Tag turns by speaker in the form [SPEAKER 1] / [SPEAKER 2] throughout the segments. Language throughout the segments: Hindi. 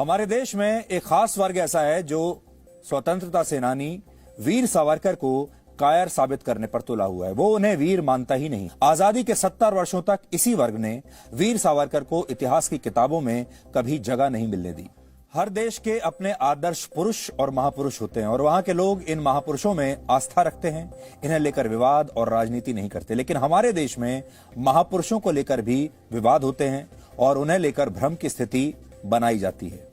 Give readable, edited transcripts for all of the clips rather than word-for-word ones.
[SPEAKER 1] हमारे देश में एक खास वर्ग ऐसा है जो स्वतंत्रता सेनानी वीर सावरकर को कायर साबित करने पर तुला हुआ है। वो उन्हें वीर मानता ही नहीं। आजादी के 70 वर्षों तक इसी वर्ग ने वीर सावरकर को इतिहास की किताबों में कभी जगह नहीं मिलने दी। हर देश के अपने आदर्श पुरुष और महापुरुष होते हैं और वहां के लोग इन महापुरुषों में आस्था रखते हैं। इन्हें लेकर विवाद और राजनीति नहीं करते। लेकिन हमारे देश में महापुरुषों को लेकर भी विवाद होते हैं और उन्हें लेकर भ्रम की स्थिति बनाई जाती है।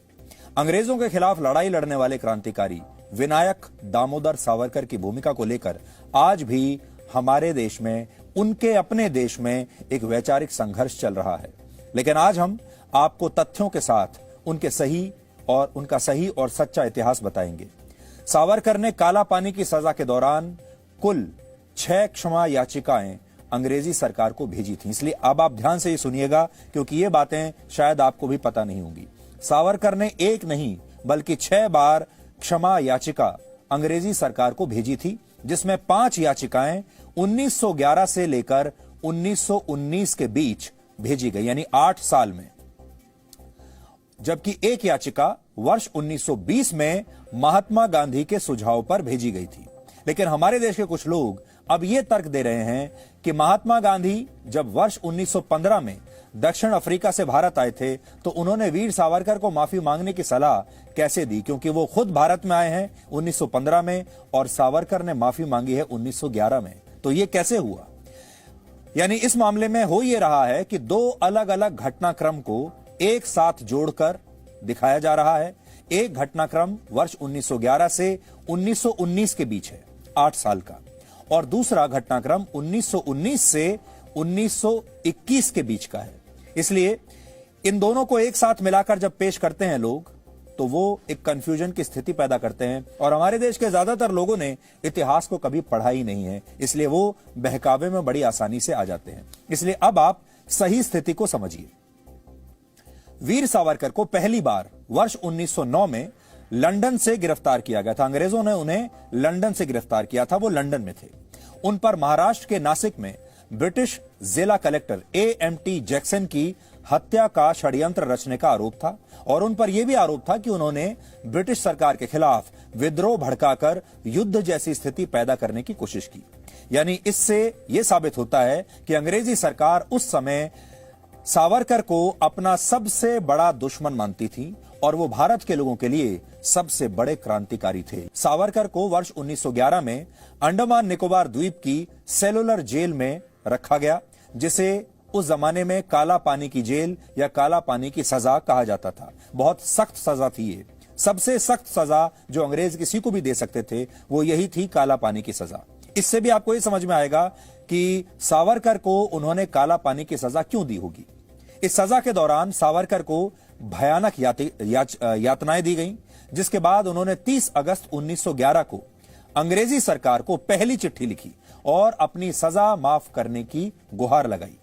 [SPEAKER 1] अंग्रेजों के खिलाफ लड़ाई लड़ने वाले क्रांतिकारी विनायक दामोदर सावरकर की भूमिका को लेकर आज भी हमारे देश में, उनके अपने देश में एक वैचारिक संघर्ष चल रहा है। लेकिन आज हम आपको तथ्यों के साथ उनका सही और सच्चा इतिहास बताएंगे। सावरकर ने काला पानी की सजा के दौरान कुल 6 क्षमा याचिकाएं अंग्रेजी सरकार को भेजी थी। इसलिए अब आप ध्यान से ये सुनिएगा, क्योंकि ये बातें शायद आपको भी पता नहीं होंगी। सावरकर ने एक नहीं बल्कि 6 बार क्षमा याचिका अंग्रेजी सरकार को भेजी थी, जिसमें 5 याचिकाएं 1911 से लेकर 1919 के बीच भेजी गई, यानी 8 साल में, जबकि एक याचिका वर्ष 1920 में महात्मा गांधी के सुझाव पर भेजी गई थी। लेकिन हमारे देश के कुछ लोग अब यह तर्क दे रहे हैं कि महात्मा गांधी जब वर्ष 1915 में दक्षिण अफ्रीका से भारत आए थे तो उन्होंने वीर सावरकर को माफी मांगने की सलाह कैसे दी, क्योंकि वो खुद भारत में आए हैं 1915 में और सावरकर ने माफी मांगी है 1911 में। तो ये कैसे हुआ? यानी इस मामले में हो यह रहा है कि 2 अलग अलग घटनाक्रम को एक साथ जोड़कर दिखाया जा रहा है। एक घटनाक्रम वर्ष 1911 से 1919 के बीच है, 8 साल का, और दूसरा घटनाक्रम 1919 से 1921 के बीच का है। इसलिए इन दोनों को एक साथ मिलाकर जब पेश करते हैं लोग, तो वो एक कंफ्यूजन की स्थिति पैदा करते हैं। और हमारे देश के ज्यादातर लोगों ने इतिहास को कभी पढ़ा ही नहीं है, इसलिए वो बहकावे में बड़ी आसानी से आ जाते हैं। इसलिए अब आप सही स्थिति को समझिए। वीर सावरकर को पहली बार वर्ष 1909 में लंदन से गिरफ्तार किया गया था। अंग्रेजों ने उन्हें लंदन से गिरफ्तार किया था, वो लंदन में थे। उन पर महाराष्ट्र के नासिक में ब्रिटिश जिला कलेक्टर AMT जैक्सन की हत्या का षड्यंत्र रचने का आरोप था और उन पर यह भी आरोप था कि उन्होंने ब्रिटिश सरकार के खिलाफ विद्रोह भड़काकर युद्ध जैसी स्थिति पैदा करने की कोशिश की। यानी इससे यह साबित होता है कि अंग्रेजी सरकार उस समय सावरकर को अपना सबसे बड़ा दुश्मन मानती थी और वो भारत के लोगों के लिए सबसे बड़े क्रांतिकारी थे। सावरकर को वर्ष 1911 में अंडमान निकोबार द्वीप की सेलुलर जेल में रखा गया, जिसे उस जमाने में काला पानी की जेल या काला पानी की सजा कहा जाता था। बहुत सख्त सजा थी ये। सबसे सख्त सजा जो अंग्रेज किसी को भी दे सकते थे वो यही थी, काला पानी की सजा। इससे भी आपको ये समझ में आएगा कि सावरकर को उन्होंने काला पानी की सजा क्यों दी होगी। इस सजा के दौरान सावरकर को भयानक यातनाएं दी गईं, जिसके बाद उन्होंने 30 अगस्त 1911 को अंग्रेजी सरकार को पहली चिट्ठी लिखी और अपनी सजा माफ करने की गुहार लगाई।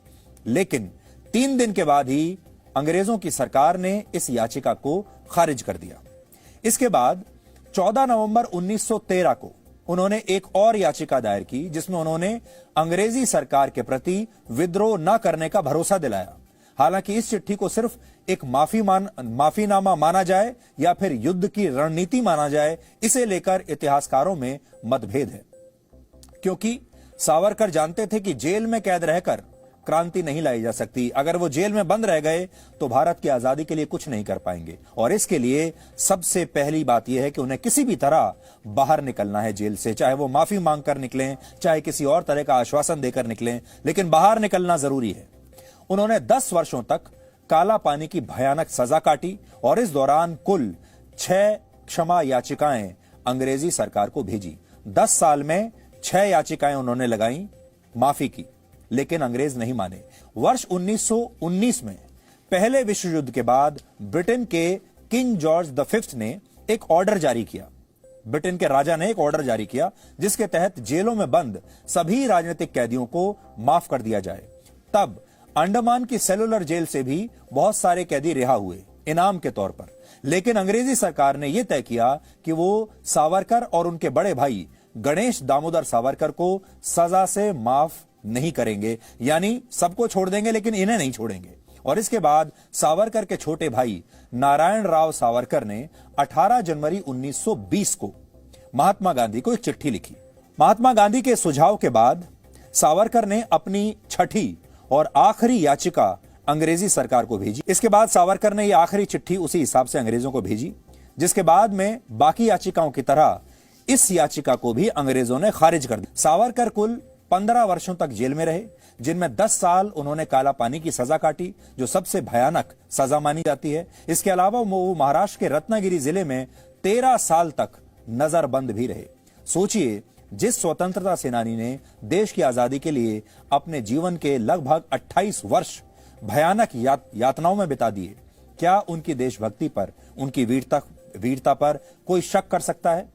[SPEAKER 1] लेकिन 3 दिन के बाद ही अंग्रेजों की सरकार ने इस याचिका को खारिज कर दिया। इसके बाद 14 नवंबर 1913 को उन्होंने एक और याचिका दायर की, जिसमें उन्होंने अंग्रेजी सरकार के प्रति विद्रोह न करने का भरोसा दिलाया। हालांकि इस चिट्ठी को सिर्फ एक माफीनामा माना जाए या फिर युद्ध की रणनीति माना जाए, इसे लेकर इतिहासकारों में मतभेद है, क्योंकि सावरकर जानते थे कि जेल में कैद रहकर क्रांति नहीं लाई जा सकती। अगर वो जेल में बंद रह गए तो भारत की आजादी के लिए कुछ नहीं कर पाएंगे और इसके लिए सबसे पहली बात यह है कि उन्हें किसी भी तरह बाहर निकलना है जेल से, चाहे वो माफी मांगकर निकलें, चाहे किसी और तरह का आश्वासन देकर निकलें, लेकिन बाहर निकलना जरूरी है। उन्होंने 10 वर्षों तक काला पानी की भयानक सजा काटी और इस दौरान कुल 6 क्षमा याचिकाएं अंग्रेजी सरकार को भेजी। 10 साल में 6 याचिकाएं उन्होंने लगाई माफी की, लेकिन अंग्रेज नहीं माने। वर्ष 1919 में पहले विश्व युद्ध के बाद ब्रिटेन के किंग जॉर्ज V ने एक ऑर्डर जारी किया। ब्रिटेन के राजा ने एक ऑर्डर जारी किया जिसके तहत जेलों में बंद सभी राजनीतिक कैदियों को माफ कर दिया जाए। तब अंडमान की सेलुलर जेल से भी बहुत सारे कैदी रिहा हुए इनाम के तौर पर। लेकिन अंग्रेजी सरकार ने यह तय किया कि वो सावरकर और उनके बड़े भाई गणेश दामोदर सावरकर को सजा से माफ नहीं करेंगे, यानी सबको छोड़ देंगे लेकिन इन्हें नहीं छोड़ेंगे। और इसके बाद सावरकर के छोटे भाई नारायण राव सावरकर ने 18 जनवरी 1920 को महात्मा गांधी को एक चिट्ठी लिखी। महात्मा गांधी के सुझाव के बाद सावरकर ने अपनी छठी और आखिरी याचिका अंग्रेजी सरकार को भेजी। इसके बाद सावरकर ने यह आखिरी चिट्ठी उसी हिसाब से अंग्रेजों को भेजी, जिसके बाद में बाकी याचिकाओं की तरह इस याचिका को भी अंग्रेजों ने खारिज कर दिया। सावरकर कुल 15 वर्षों तक जेल में रहे, जिनमें 10 साल उन्होंने काला पानी की सजा काटी, जो सबसे भयानक सजा मानी जाती है। इसके अलावा वो महाराष्ट्र के रत्नागिरी जिले में 13 साल तक नजरबंद भी रहे। सोचिए, जिस स्वतंत्रता सेनानी ने देश की आजादी के लिए अपने जीवन के लगभग 28 वर्ष भयानक यातनाओं में बिता दिए, क्या उनकी देशभक्ति पर, उनकी वीरता पर कोई शक कर सकता है?